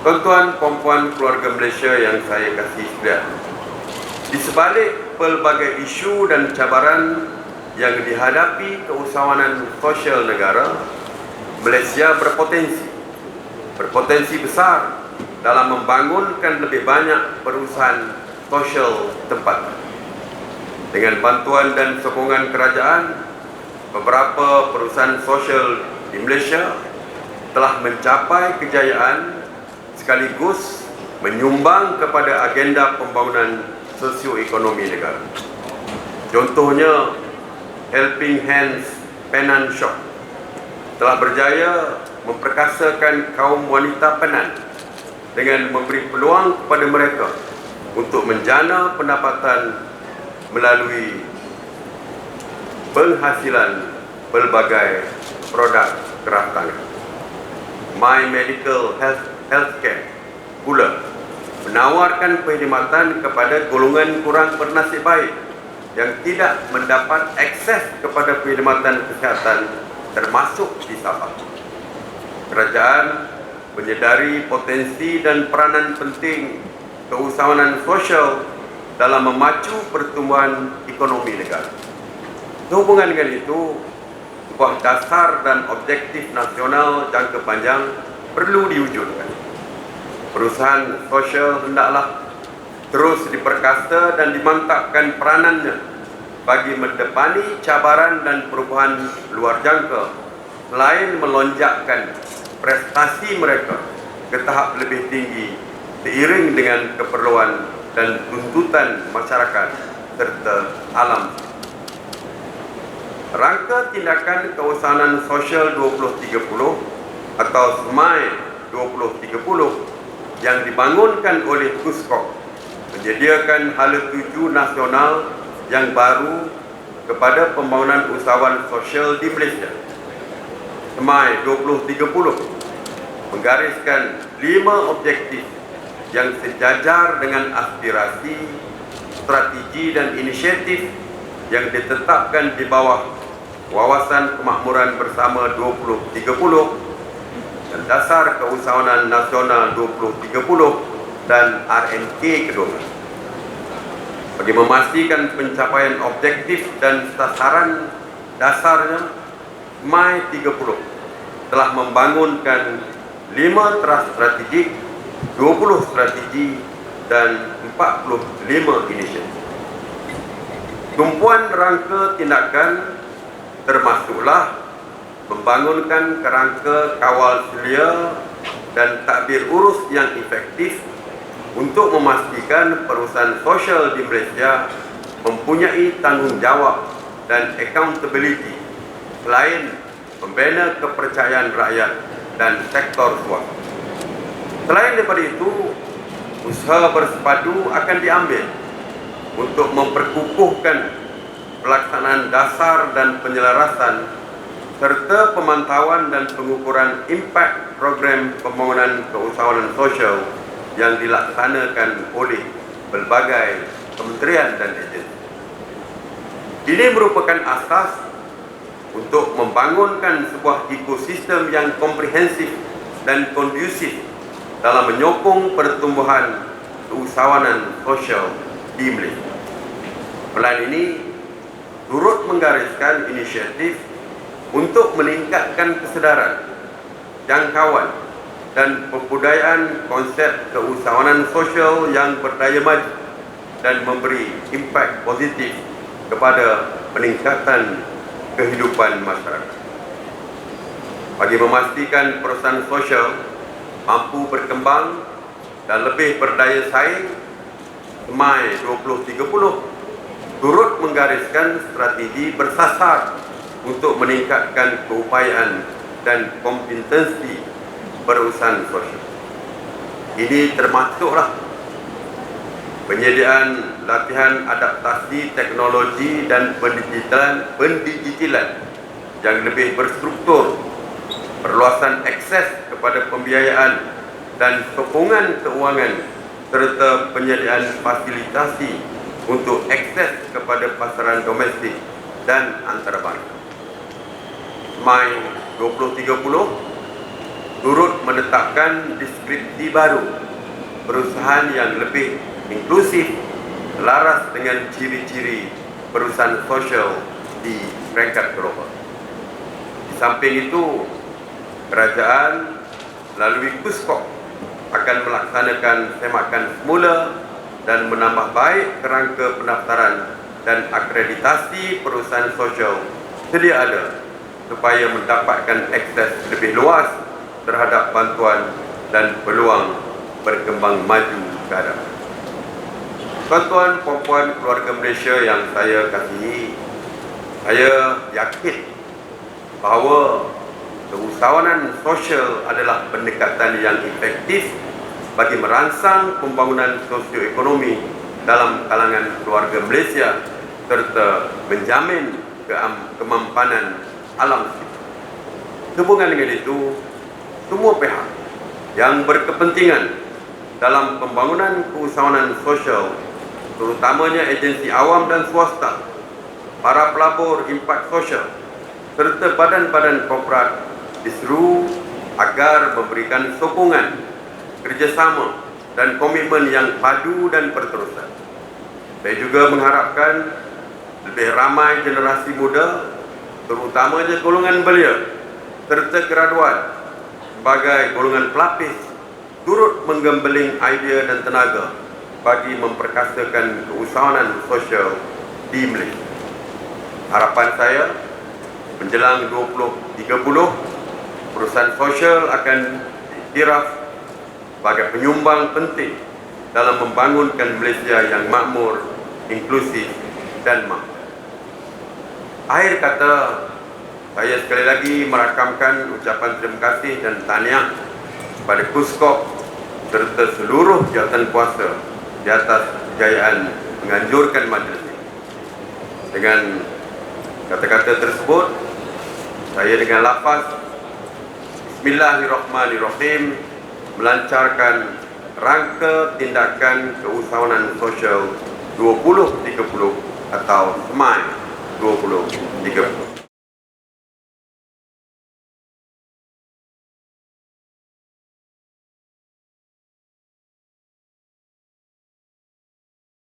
Tuan-tuan, puan-puan keluarga Malaysia yang saya kasih sekalian, di sebalik pelbagai isu dan cabaran yang dihadapi keusahawanan sosial negara, Malaysia berpotensi besar dalam membangunkan lebih banyak perusahaan sosial tempatan. Dengan bantuan dan sokongan kerajaan, beberapa perusahaan sosial di Malaysia telah mencapai kejayaan sekaligus menyumbang kepada agenda pembangunan sosioekonomi negara. Contohnya, Helping Hands Penan Shop telah berjaya memperkasakan kaum wanita penan dengan memberi peluang kepada mereka untuk menjana pendapatan melalui penghasilan pelbagai produk keratangan. My Medical Healthcare pula menawarkan perkhidmatan kepada golongan kurang bernasib baik yang tidak mendapat akses kepada perkhidmatan kesihatan termasuk di Sabah. Kerajaan menyedari potensi dan peranan penting keusahawanan sosial dalam memacu pertumbuhan ekonomi negara. Sehubungan dengan itu, sebuah dasar dan objektif nasional jangka panjang perlu diwujudkan. Perusahaan sosial hendaklah terus diperkasa dan dimantapkan peranannya bagi mendepani cabaran dan perubahan luar jangka, selain melonjakkan prestasi mereka ke tahap lebih tinggi seiring dengan keperluan dan tuntutan masyarakat serta alam. Rangka tindakan keusahawanan sosial 2030 atau SMAI 2030 yang dibangunkan oleh KUSKOP menyediakan hala tuju nasional yang baru kepada pembangunan usahawan sosial di Malaysia. SMAI 2030 menggariskan 5 objektif yang sejajar dengan aspirasi, strategi dan inisiatif yang ditetapkan di bawah Wawasan Kemakmuran Bersama 2030 dan Dasar Keusahawanan Nasional 2030 dan RNK kedua. Bagi memastikan pencapaian objektif dan sasaran dasarnya, MAI 30 telah membangunkan 5 teras strategik, 20 strategi dan 45 inisiatif. Tumpuan rangka tindakan termasuklah membangunkan kerangka kawal selia dan tadbir urus yang efektif untuk memastikan perusahaan sosial di Malaysia mempunyai tanggungjawab dan accountability, selain membina kepercayaan rakyat dan sektor swasta. Selain daripada itu, usaha bersepadu akan diambil untuk memperkukuhkan pelaksanaan dasar dan penyelarasan serta pemantauan dan pengukuran impak program pembangunan keusahawanan sosial yang dilaksanakan oleh pelbagai kementerian dan agensi. Ini merupakan asas untuk membangunkan sebuah ekosistem yang komprehensif dan kondusif dalam menyokong pertumbuhan keusahawanan sosial di Malaysia. Plan ini turut menggariskan inisiatif untuk meningkatkan kesedaran, jangkauan dan kebudayaan konsep keusahawanan sosial yang berdaya maju dan memberi impak positif kepada peningkatan kehidupan masyarakat. Bagi memastikan perusahaan sosial mampu berkembang dan lebih berdaya saing, SMAI 2030 turut menggariskan strategi bersasar untuk meningkatkan keupayaan dan kompetensi perusahaan sosial. Ini termasuklah penyediaan latihan adaptasi teknologi dan pendigitalan yang lebih berstruktur, perluasan akses kepada pembiayaan dan sokongan keuangan serta penyediaan fasilitasi untuk akses kepada pasaran domestik dan antarabangsa. SMAI 2030 turut menetapkan deskripsi baru perusahaan yang lebih inklusif, selaras dengan ciri-ciri perusahaan sosial di peringkat global. Di samping itu, kerajaan melalui Kuskop akan melaksanakan semakan semula dan menambah baik kerangka pendaftaran dan akreditasi perusahaan sosial sedia ada supaya mendapatkan akses lebih luas terhadap bantuan dan peluang berkembang maju ke hadapan. Tuan-tuan, puan-puan keluarga Malaysia yang saya kasihi, saya yakin bahawa keusahawanan sosial adalah pendekatan yang efektif bagi merangsang pembangunan sosioekonomi dalam kalangan keluarga Malaysia serta menjamin kemampanan alam sekitar. Sehubungan dengan itu, semua pihak yang berkepentingan dalam pembangunan keusahawanan sosial, terutamanya agensi awam dan swasta, para pelabur impak sosial, serta badan-badan korporat diseru agar memberikan sokongan, kerjasama dan komitmen yang padu dan berterusan. Saya juga mengharapkan lebih ramai generasi muda, terutamanya golongan belia serta graduan sebagai golongan pelapis, turut menggembeling idea dan tenaga bagi memperkasakan keusahawanan sosial di Malaysia. Harapan saya, menjelang 2030, perusahaan sosial akan diiktiraf sebagai penyumbang penting dalam membangunkan Malaysia yang makmur, inklusif dan mampu. Akhir kata, saya sekali lagi merakamkan ucapan terima kasih dan tahniah kepada Kuskop serta seluruh jawatan kuasa di atas kejayaan menganjurkan majlis ini. Dengan kata-kata tersebut, saya dengan lafaz Bismillahirrahmanirrahim melancarkan rangka tindakan keusahawanan sosial 2030 atau SMAI 2030.